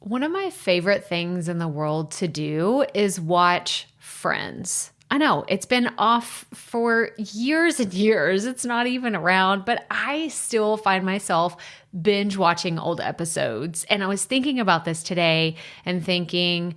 One of my favorite things in the world to do is watch Friends. I know it's been off for years and years. It's not even around, but I still find myself binge watching old episodes. And I was thinking about this today and thinking,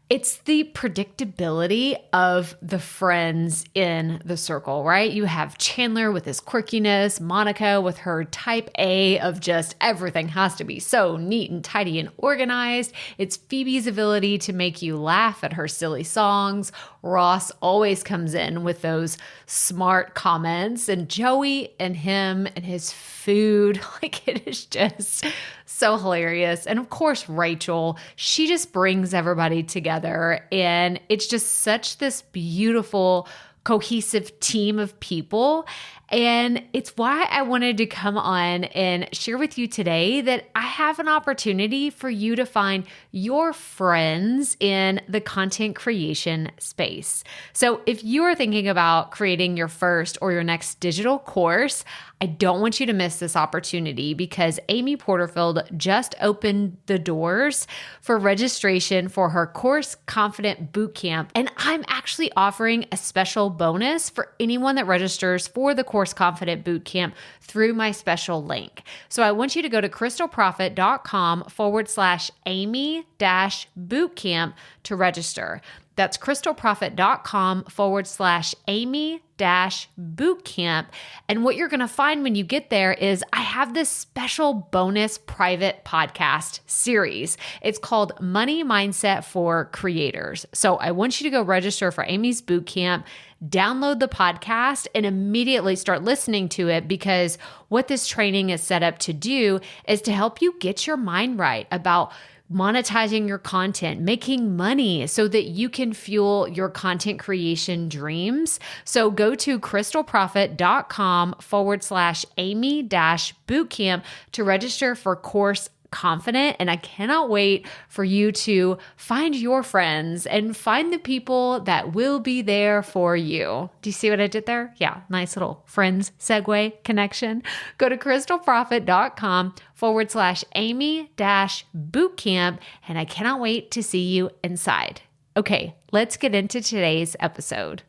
it's the predictability of the friends in the circle, right? You have Chandler with his quirkiness, Monica with her type A of just everything has to be so neat and tidy and organized. It's Phoebe's ability to make you laugh at her silly songs. Ross always comes in with those smart comments, and Joey and him and his food, like it is just so hilarious. And of course, Rachel, she just brings everybody together, and it's just such this beautiful, cohesive team of people. And it's why I wanted to come on and share with you today that I have an opportunity for you to find your friends in the content creation space. So if you are thinking about creating your first or your next digital course, I don't want you to miss this opportunity because Amy Porterfield just opened the doors for registration for her Course Confident Bootcamp. And I'm actually offering a special bonus for anyone that registers for the Course Confident Bootcamp through my special link. So I want you to go to crystalprofit.com/Amy-bootcamp to register. That's crystalprofit.com/Amy-bootcamp. And what you're going to find when you get there is I have this special bonus private podcast series. It's called Money Mindset for Creators. So I want you to go register for Amy's bootcamp, download the podcast, and immediately start listening to it, because what this training is set up to do is to help you get your mind right about monetizing your content, making money so that you can fuel your content creation dreams. So go to crystalprofit.com/Amy-bootcamp to register for Course Confident. And I cannot wait for you to find your friends and find the people that will be there for you. Do you see what I did there? Yeah, nice little friends segue connection. Go to crystalprofit.com/Amy-bootcamp. And I cannot wait to see you inside. Okay, let's get into today's episode.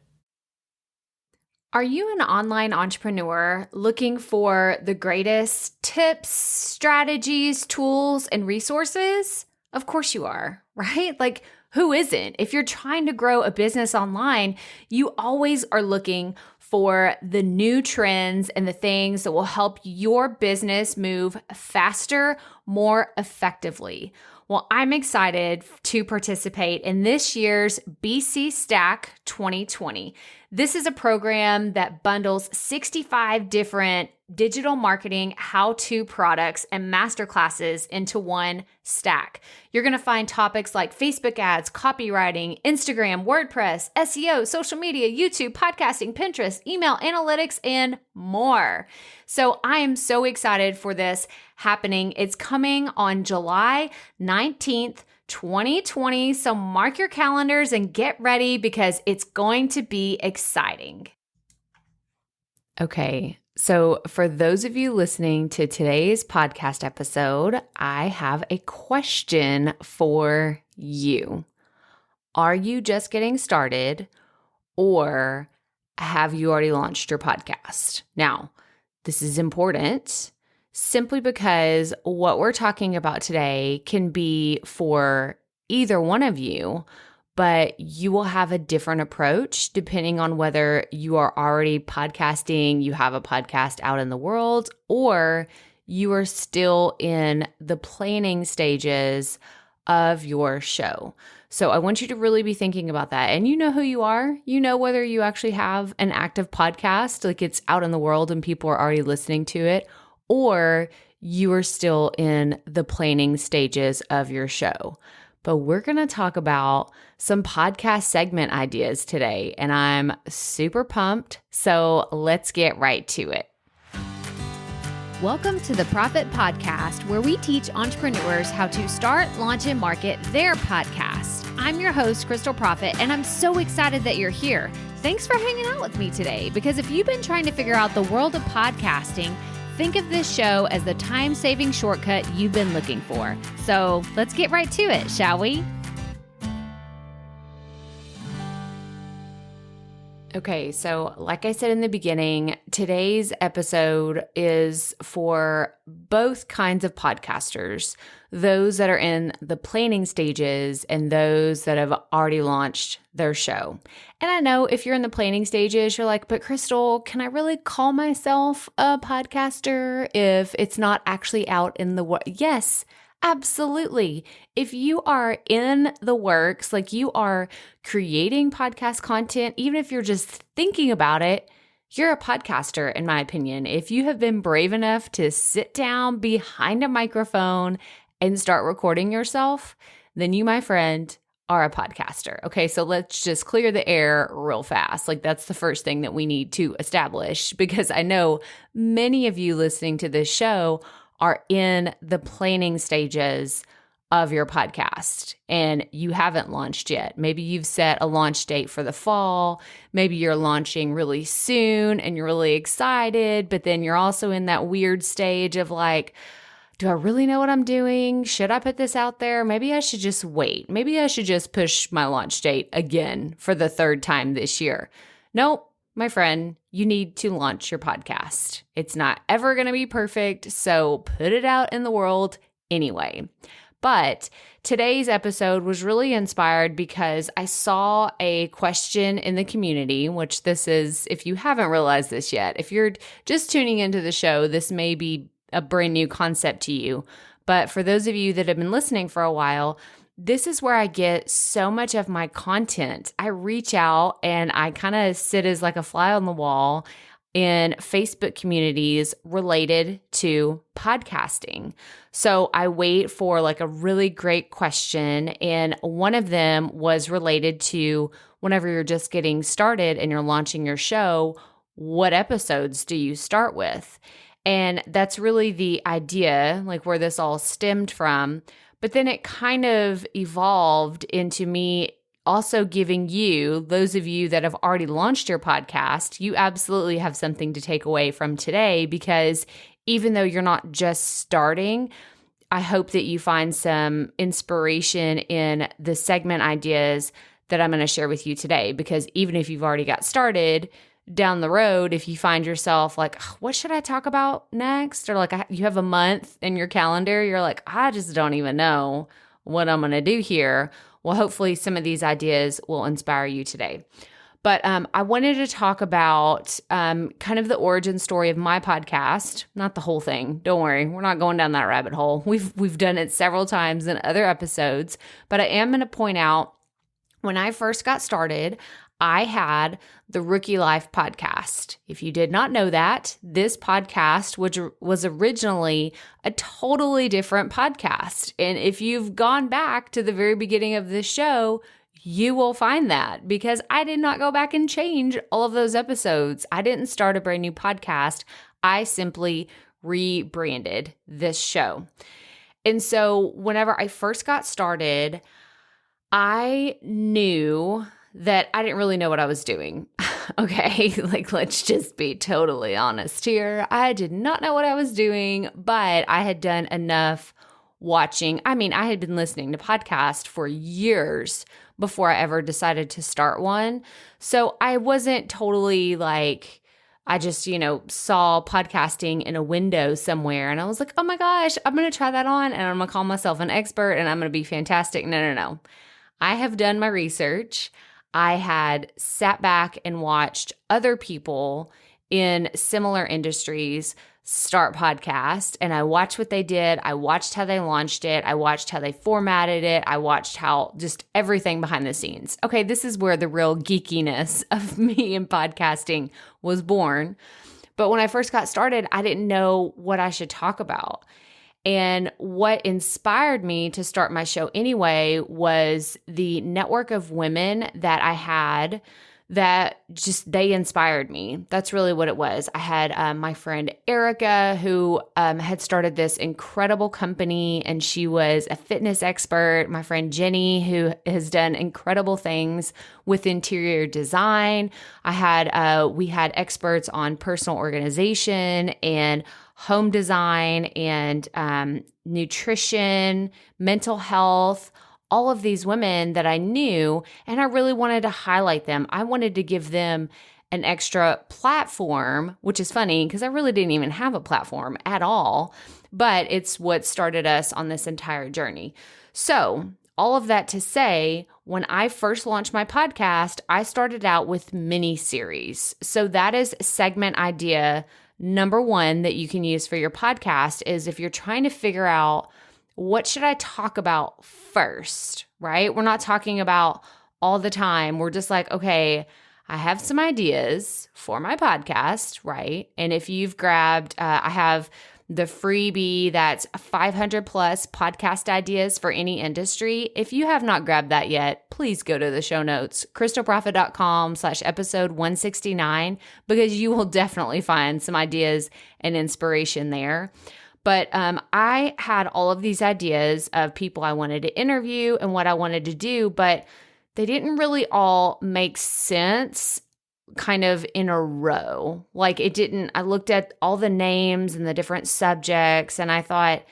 Are you an online entrepreneur looking for the greatest tips, strategies, tools, and resources? Of course you are, right? Like, who isn't? If you're trying to grow a business online, you always are looking for the new trends and the things that will help your business move faster, more effectively. Well, I'm excited to participate in this year's BC Stack 2020. This is a program that bundles 65 different digital marketing how-to products and masterclasses into one stack. You're going to find topics like Facebook ads, copywriting, Instagram, WordPress, SEO, social media, YouTube, podcasting, Pinterest, email analytics, and more. So I am so excited for this happening. It's coming on July 19th, 2020. So mark your calendars and get ready because it's going to be exciting. Okay. So for those of you listening to today's podcast episode, I have a question for you. Are you just getting started, or have you already launched your podcast? Now, this is important simply because what we're talking about today can be for either one of you, but you will have a different approach depending on whether you are already podcasting, you have a podcast out in the world, or you are still in the planning stages of your show. So I want you to really be thinking about that. And you know who you are. You know whether you actually have an active podcast, like it's out in the world and people are already listening to it, or you are still in the planning stages of your show. But we're going to talk about some podcast segment ideas today, and I'm super pumped. So let's get right to it. Welcome to the Profit Podcast, where we teach entrepreneurs how to start, launch, and market their podcast. I'm your host, Crystal Profit, and I'm so excited that you're here. Thanks for hanging out with me today, because if you've been trying to figure out the world of podcasting, Think of this show as the time-saving shortcut you've been looking for. So let's get right to it, shall we? Okay, so like I said in the beginning, today's episode is for both kinds of podcasters, those that are in the planning stages and those that have already launched their show. And I know if you're in the planning stages, you're like, but Crystal, can I really call myself a podcaster if it's not actually out in the world? Yes, absolutely. If you are in the works, like you are creating podcast content, even if you're just thinking about it, you're a podcaster, in my opinion. If you have been brave enough to sit down behind a microphone and start recording yourself, then you, my friend, are a podcaster. Okay, so let's just clear the air real fast. Like that's the first thing that we need to establish, because I know many of you listening to this show are in the planning stages of your podcast and you haven't launched yet. Maybe you've set a launch date for the fall. Maybe you're launching really soon and you're really excited, but then you're also in that weird stage of like, do I really know what I'm doing? Should I put this out there? Maybe I should just wait. Maybe I should just push my launch date again for the third time this year. Nope. My friend, you need to launch your podcast. It's not ever going to be perfect, so put it out in the world anyway. But today's episode was really inspired because I saw a question in the community, which this is, if you haven't realized this yet, if you're just tuning into the show, this may be a brand new concept to you. But for those of you that have been listening for a while, this is where I get so much of my content. I reach out and I kind of sit as like a fly on the wall in Facebook communities related to podcasting. So I wait for like a really great question. And one of them was related to whenever you're just getting started and you're launching your show, what episodes do you start with? And that's really the idea, like where this all stemmed from. But then it kind of evolved into me also giving you, those of you that have already launched your podcast, you absolutely have something to take away from today, because even though you're not just starting, I hope that you find some inspiration in the segment ideas that I'm going to share with you today. Because even if you've already got started, down the road, if you find yourself like, what should I talk about next? Or like you have a month in your calendar, you're like, I just don't even know what I'm going to do here. Well, hopefully some of these ideas will inspire you today. But I wanted to talk about kind of the origin story of my podcast, not the whole thing. Don't worry, we're not going down that rabbit hole. We've done it several times in other episodes, but I am going to point out when I first got started, I had the Rookie Life podcast. If you did not know that, this podcast was originally a totally different podcast. And if you've gone back to the very beginning of this show, you will find that, because I did not go back and change all of those episodes. I didn't start a brand new podcast. I simply rebranded this show. And so whenever I first got started, I knew that I didn't really know what I was doing. Okay, like let's just be totally honest here. I did not know what I was doing, but I had done enough watching. I mean, I had been listening to podcasts for years before I ever decided to start one. So I wasn't totally like, I just, saw podcasting in a window somewhere and I was like, oh my gosh, I'm going to try that on and I'm going to call myself an expert and I'm going to be fantastic. No. I have done my research. I had sat back and watched other people in similar industries start podcasts, and I watched what they did. I watched how they launched it. I watched how they formatted it. I watched how just everything behind the scenes. Okay, this is where the real geekiness of me in podcasting was born. But when I first got started, I didn't know what I should talk about. And what inspired me to start my show anyway was the network of women that I had that just, they inspired me. That's really what it was. I had my friend Erica, who had started this incredible company, and she was a fitness expert. My friend Jenny, who has done incredible things with interior design. We had experts on personal organization and home design and nutrition, mental health, all of these women that I knew, and I really wanted to highlight them. I wanted to give them an extra platform, which is funny because I really didn't even have a platform at all, but it's what started us on this entire journey. So all of that to say, when I first launched my podcast, I started out with mini series. So that is segment idea number one that you can use for your podcast is if you're trying to figure out what should I talk about first, right? We're not talking about all the time. We're just like, okay, I have some ideas for my podcast, right? And if you've grabbed, I have the freebie that's 500 plus podcast ideas for any industry. If you have not grabbed that yet, please go to the show notes, crystalprofit.com/episode 169, because you will definitely find some ideas and inspiration there. But I had all of these ideas of people I wanted to interview and what I wanted to do, but they didn't really all make sense kind of in a row. Like it didn't, I looked at all the names and the different subjects and I thought,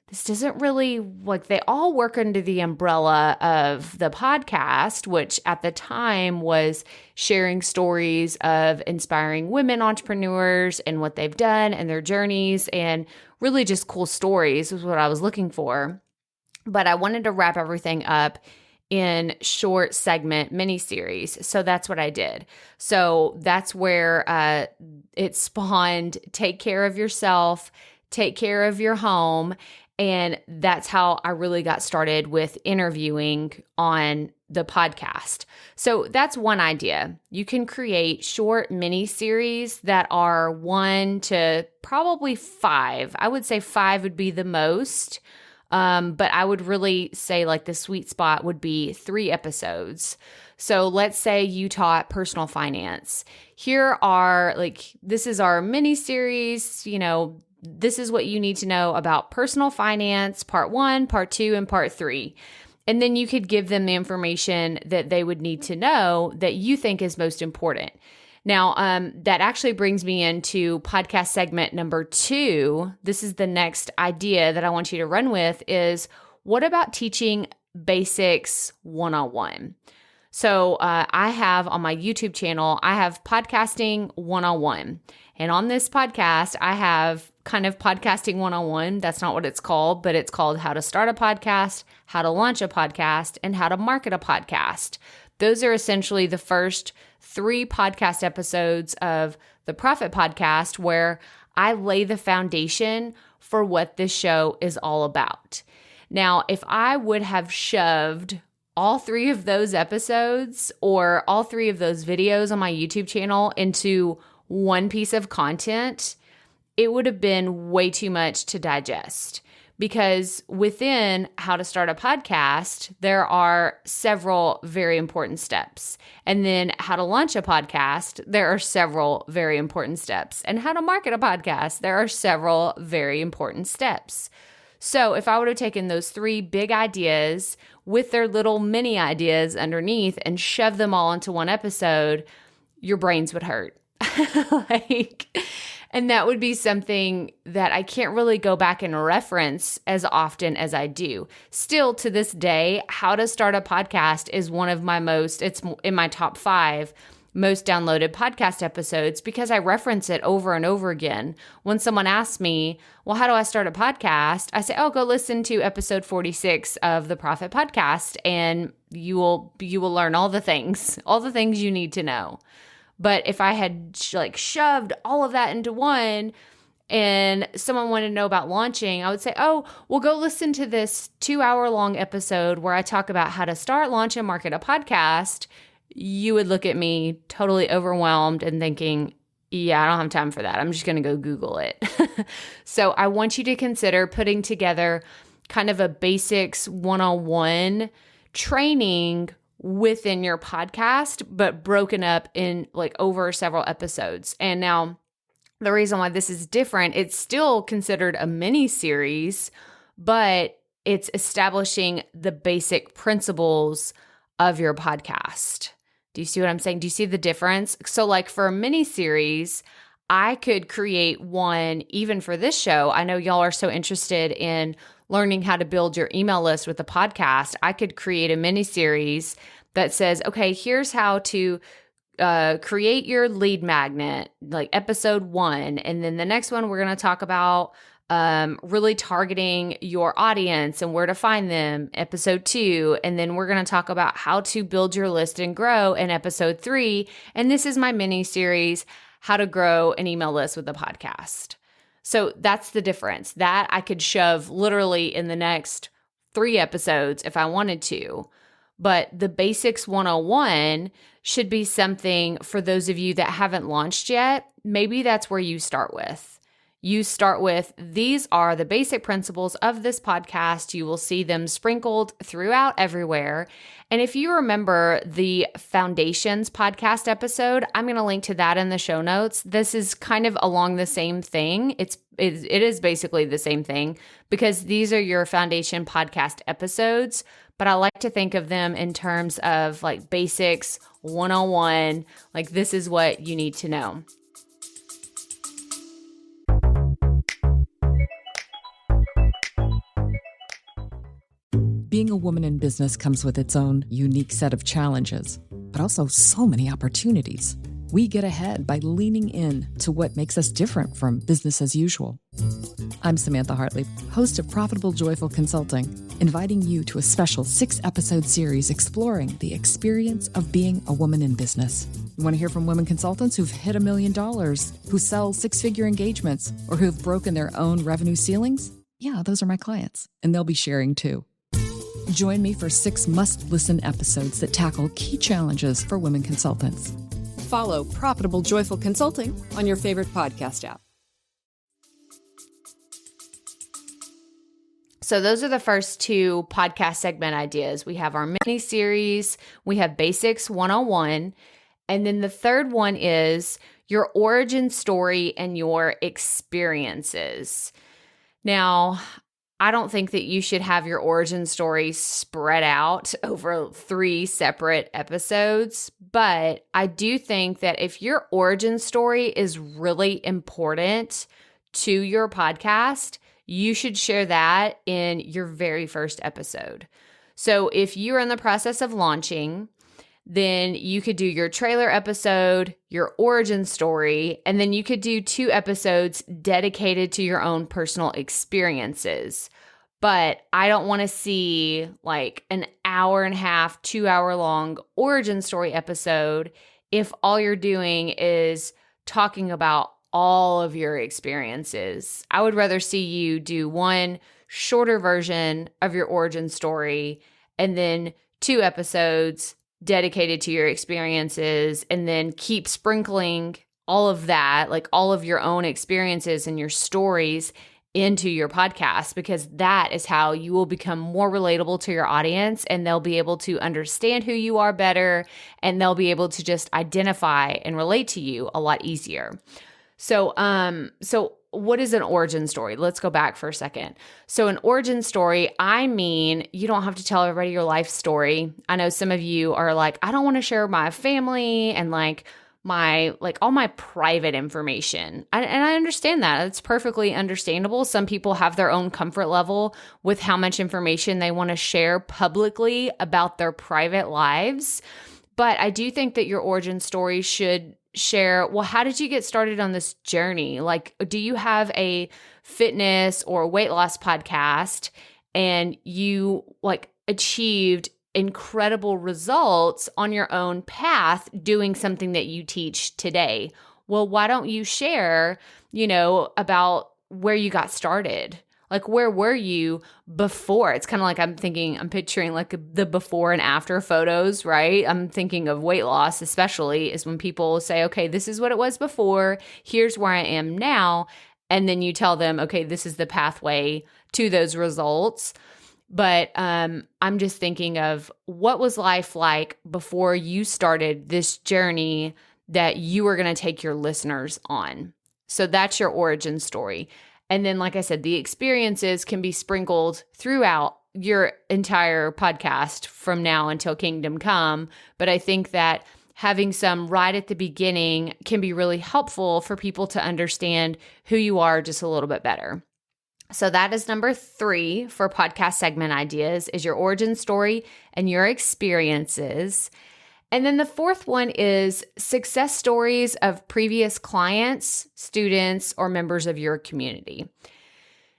this doesn't really, like they all work under the umbrella of the podcast, which at the time was sharing stories of inspiring women entrepreneurs and what they've done and their journeys and really just cool stories was what I was looking for. But I wanted to wrap everything up in short segment mini-series. So that's what I did. So that's where it spawned Take Care of Yourself, Take Care of Your Home. And that's how I really got started with interviewing on the podcast. So that's one idea. You can create short mini-series that are 1 to probably 5. I would say 5 would be the most. But I would really say like the sweet spot would be 3 episodes. So let's say you taught personal finance. Here are this is our mini series, this is what you need to know about personal finance, part 1, part 2, and part 3. And then you could give them the information that they would need to know that you think is most important. Now, that actually brings me into podcast segment number 2. This is the next idea that I want you to run with is what about teaching basics one-on-one? So I have on my YouTube channel, I have podcasting one-on-one. And on this podcast, I have kind of podcasting one-on-one. That's not what it's called, but it's called how to start a podcast, how to launch a podcast, and how to market a podcast. Those are essentially the first 3 podcast episodes of the Profit Podcast where I lay the foundation for what this show is all about. Now, if I would have shoved all 3 of those episodes or all 3 of those videos on my YouTube channel into one piece of content, it would have been way too much to digest. Because within how to start a podcast, there are several very important steps. And then how to launch a podcast, there are several very important steps. And how to market a podcast, there are several very important steps. So if I would have taken those 3 big ideas with their little mini ideas underneath and shoved them all into one episode, your brains would hurt. And that would be something that I can't really go back and reference as often as I do. Still to this day, how to start a podcast is one of my it's in my top 5 most downloaded podcast episodes because I reference it over and over again. When someone asks me, well, how do I start a podcast? I say, oh, go listen to episode 46 of the Profit Podcast and you will learn all the things you need to know. But if I had shoved all of that into one and someone wanted to know about launching, I would say, oh, well, go listen to this 2-hour-long episode where I talk about how to start, launch, and market a podcast. You would look at me totally overwhelmed and thinking, yeah, I don't have time for that. I'm just going to go Google it. So I want you to consider putting together kind of a basics 101 training within your podcast, but broken up in over several episodes. And now the reason why this is different, it's still considered a mini series, but it's establishing the basic principles of your podcast. Do you see what I'm saying? Do you see the difference? So for a mini series, I could create one even for this show. I know y'all are so interested in learning how to build your email list with a podcast. I could create a mini series that says, okay, here's how to create your lead magnet, like episode 1. And then the next one, we're going to talk about really targeting your audience and where to find them, episode 2. And then we're going to talk about how to build your list and grow in episode 3. And this is my mini series, how to grow an email list with a podcast. So that's the difference. That I could shove literally in the next 3 episodes if I wanted to. But the Basics 101 should be something for those of you that haven't launched yet. Maybe that's where you start with. You start with, these are the basic principles of this podcast. You will see them sprinkled throughout everywhere. And if you remember the Foundations podcast episode, I'm going to link to that in the show notes. This is kind of along the same thing. It is basically the same thing because these are your Foundation podcast episodes, but I like to think of them in terms of like Basics 101, like this is what you need to know. Being a woman in business comes with its own unique set of challenges, but also so many opportunities. We get ahead by leaning in to what makes us different from business as usual. I'm Samantha Hartley, host of Profitable Joyful Consulting, inviting you to a special 6-episode series exploring the experience of being a woman in business. You want to hear from women consultants who've hit $1 million, who sell 6-figure engagements, or who've broken their own revenue ceilings? Yeah, those are my clients, and they'll be sharing too. Join me for 6 must-listen episodes that tackle key challenges for women consultants. Follow Profitable Joyful Consulting on your favorite podcast app. So those are the first 2 podcast segment ideas. We have our mini series, we have Basics 101, and then the third one is your origin story and your experiences. Now, I don't think that you should have your origin story spread out over 3 separate episodes, but I do think that if your origin story is really important to your podcast, you should share that in your very first episode. So if you're in the process of launching, then you could do your trailer episode, your origin story, and then you could do 2 episodes dedicated to your own personal experiences. But I don't want to see like an 1.5 hour, 2 hour long origin story episode if all you're doing is talking about all of your experiences. I would rather see you do one shorter version of your origin story and then 2 episodes dedicated to your experiences, and then keep sprinkling all of that, like all of your own experiences and your stories into your podcast, because that is how you will become more relatable to your audience, and they'll be able to understand who you are better, and they'll be able to just identify and relate to you a lot easier. So what is an origin story? Let's go back for a second. So an origin story, I mean, you don't have to tell everybody your life story. I know some of you are like, I don't want to share my family and all my private information. And I understand that. It's perfectly understandable. Some people have their own comfort level with how much information they want to share publicly about their private lives. But I do think that your origin story should share, well, how did you get started on this journey? Like, do you have a fitness or weight loss podcast and you achieved incredible results on your own path doing something that you teach today? Well, why don't you share, about where you got started? Like, where were you before? It's kind of like I'm picturing like the before and after photos, right? I'm thinking of weight loss, especially, is when people say, okay, this is what it was before. Here's where I am now. And then you tell them, okay, this is the pathway to those results. But I'm just thinking of what was life like before you started this journey that you were going to take your listeners on. So that's your origin story. And then, like I said, the experiences can be sprinkled throughout your entire podcast from now until kingdom come. But I think that having some right at the beginning can be really helpful for people to understand who you are just a little bit better. So that is number 3 for podcast segment ideas, is your origin story and your experiences. And then the 4th one is success stories of previous clients, students, or members of your community.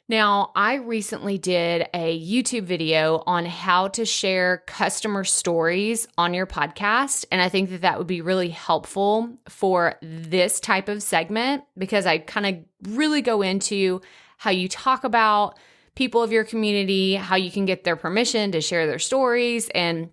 Now, I recently did a YouTube video on how to share customer stories on your podcast, and I think that that would be really helpful for this type of segment because I kind of really go into how you talk about people of your community, how you can get their permission to share their stories, and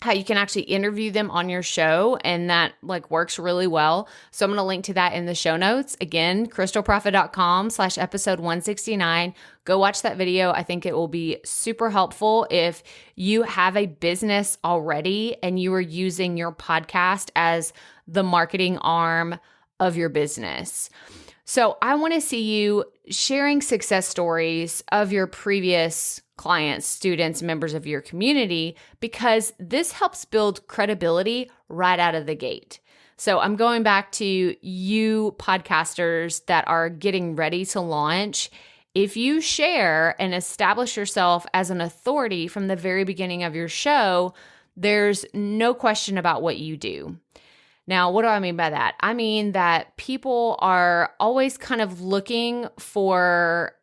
how you can actually interview them on your show, and that works really well. So I'm going to link to that in the show notes. Again, crystalprofit.com/episode 169. Go watch that video. I think it will be super helpful if you have a business already and you are using your podcast as the marketing arm of your business. So I want to see you sharing success stories of your previous clients, students, members of your community, because this helps build credibility right out of the gate. So I'm going back to you podcasters that are getting ready to launch. If you share and establish yourself as an authority from the very beginning of your show, there's no question about what you do. Now, what do I mean by that? I mean that people are always kind of looking for,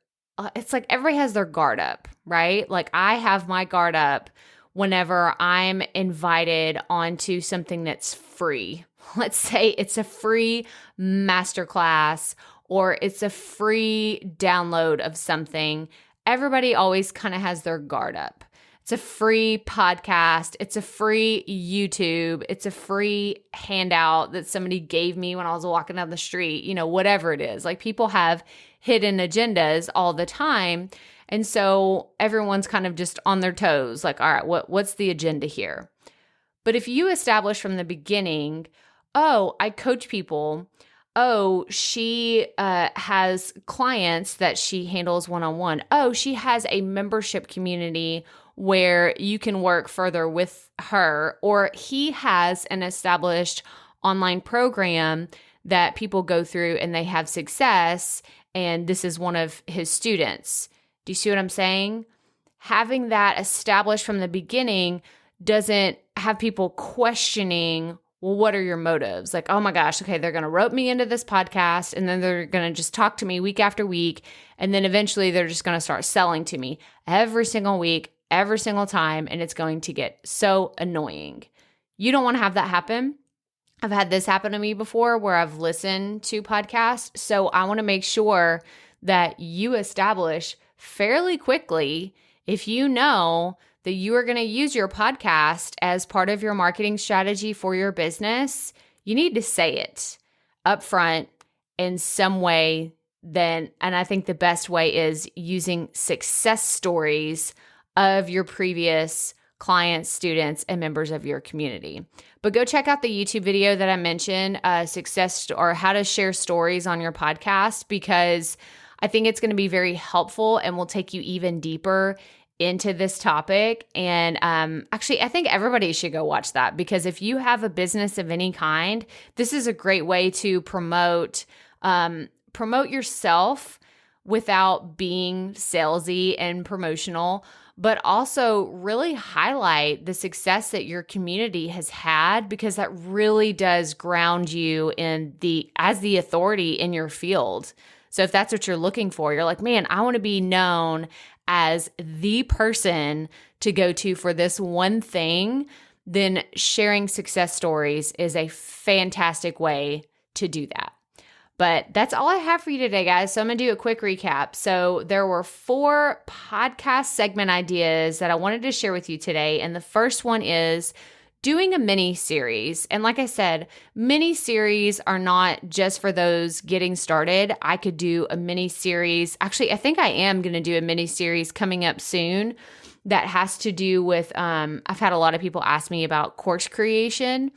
it's like everybody has their guard up, right? Like I have my guard up whenever I'm invited onto something that's free. Let's say it's a free masterclass or it's a free download of something. Everybody always kind of has their guard up. It's a free podcast. It's a free YouTube. It's a free handout that somebody gave me when I was walking down the street, whatever it is. Like people have hidden agendas all the time. And so everyone's kind of just on their toes. Like, all right, what's the agenda here? But if you establish from the beginning, oh, I coach people. Oh, she has clients that she handles one-on-one. Oh, she has a membership community where you can work further with her, or he has an established online program that people go through and they have success, and this is one of his students. Do you see what I'm saying? Having that established from the beginning doesn't have people questioning, well, what are your motives? Like, oh my gosh, okay, they're going to rope me into this podcast, and then they're going to just talk to me week after week, and then eventually they're just going to start selling to me every single week, every single time, and it's going to get so annoying. You don't want to have that happen. I've had this happen to me before where I've listened to podcasts, so I want to make sure that you establish fairly quickly, if you know that you are going to use your podcast as part of your marketing strategy for your business, you need to say it up front in some way. And I think the best way is using success stories of your previous clients, students, and members of your community. But go check out the YouTube video that I mentioned, success or how to share stories on your podcast, because I think it's going to be very helpful and will take you even deeper into this topic. And actually, I think everybody should go watch that, because if you have a business of any kind, this is a great way to promote yourself without being salesy and promotional, but also really highlight the success that your community has had, because that really does ground you as the authority in your field. So if that's what you're looking for, you're like, man, I want to be known as the person to go to for this one thing, then sharing success stories is a fantastic way to do that. But that's all I have for you today, guys. So I'm going to do a quick recap. So there were 4 podcast segment ideas that I wanted to share with you today. And the first one is doing a mini series. And like I said, mini series are not just for those getting started. I could do a mini series. Actually, I think I am going to do a mini series coming up soon that has to do with, I've had a lot of people ask me about course creation.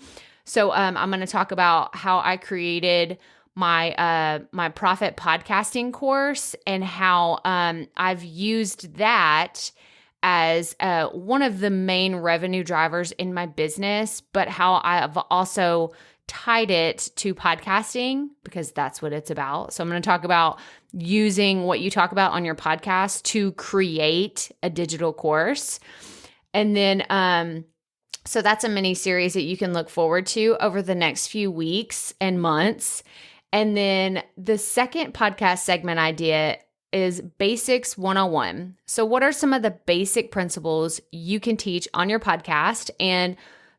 So I'm going to talk about how I created my profit podcasting course and how I've used that as one of the main revenue drivers in my business, but how I've also tied it to podcasting because that's what it's about. So I'm going to talk about using what you talk about on your podcast to create a digital course. And then, so that's a mini series that you can look forward to over the next few weeks and months. And then the second podcast segment idea is Basics 101. So what are some of the basic principles you can teach on your podcast? And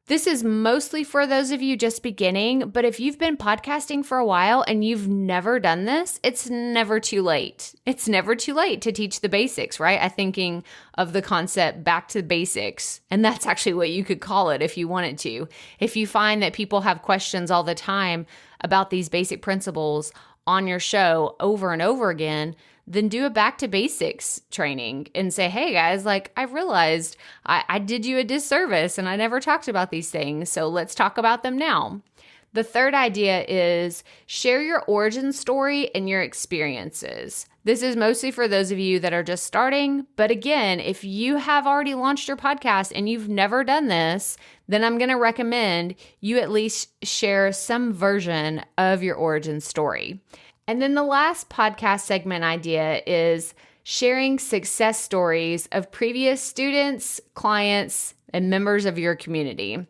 this is mostly for those of you just beginning, but if you've been podcasting for a while and you've never done this, it's never too late. It's never too late to teach the basics, right? I'm thinking of the concept back to basics, and that's actually what you could call it if you wanted to. If you find that people have questions all the time about these basic principles on your show over and over again, then do a back to basics training and say, hey guys, like I realized I did you a disservice and I never talked about these things. So let's talk about them now. The third idea is share your origin story and your experiences. This is mostly for those of you that are just starting. But again, if you have already launched your podcast and you've never done this, then I'm going to recommend you at least share some version of your origin story. And then the last podcast segment idea is sharing success stories of previous students, clients, and members of your community.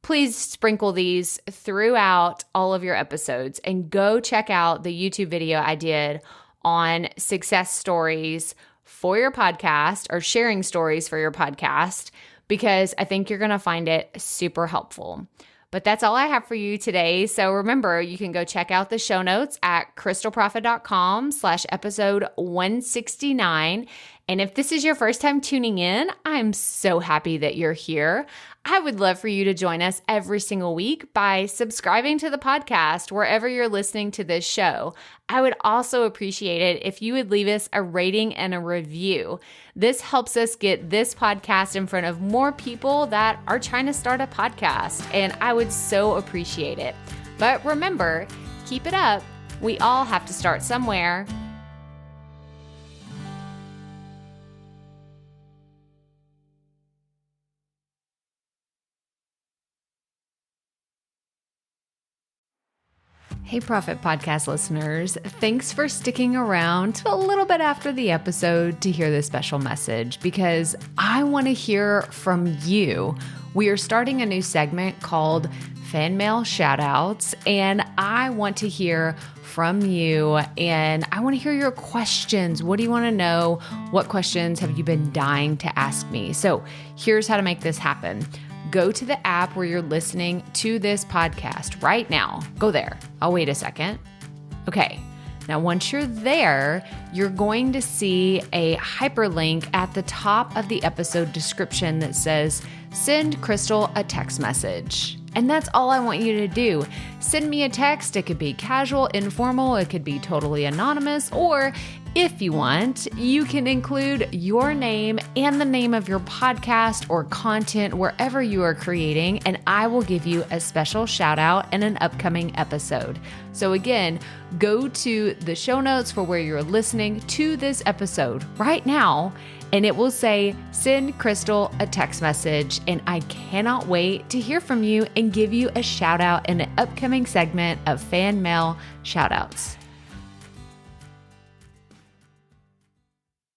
Please sprinkle these throughout all of your episodes and go check out the YouTube video I did on success stories for your podcast or sharing stories for your podcast because I think you're going to find it super helpful. But that's all I have for you today. So remember, you can go check out the show notes at crystalprofit.com/episode 169. And if this is your first time tuning in, I'm so happy that you're here. I would love for you to join us every single week by subscribing to the podcast wherever you're listening to this show. I would also appreciate it if you would leave us a rating and a review. This helps us get this podcast in front of more people that are trying to start a podcast, and I would so appreciate it. But remember, keep it up. We all have to start somewhere. Hey, Profit Podcast listeners. Thanks for sticking around to a little bit after the episode to hear this special message because I want to hear from you. We are starting a new segment called Fan Mail Shoutouts, and I want to hear from you and I want to hear your questions. What do you want to know? What questions have you been dying to ask me? So here's how to make this happen. Go to the app where you're listening to this podcast right now. Go there. I'll wait a second. Okay. Now, once you're there, you're going to see a hyperlink at the top of the episode description that says, send Crystal a text message. And that's all I want you to do. Send me a text. It could be casual, informal. It could be totally anonymous. Or if you want, you can include your name and the name of your podcast or content wherever you are creating, and I will give you a special shout out in an upcoming episode. So again, go to the show notes for where you're listening to this episode right now, and it will say, send Crystal a text message. And I cannot wait to hear from you and give you a shout out in an upcoming segment of Fan Mail Shoutouts.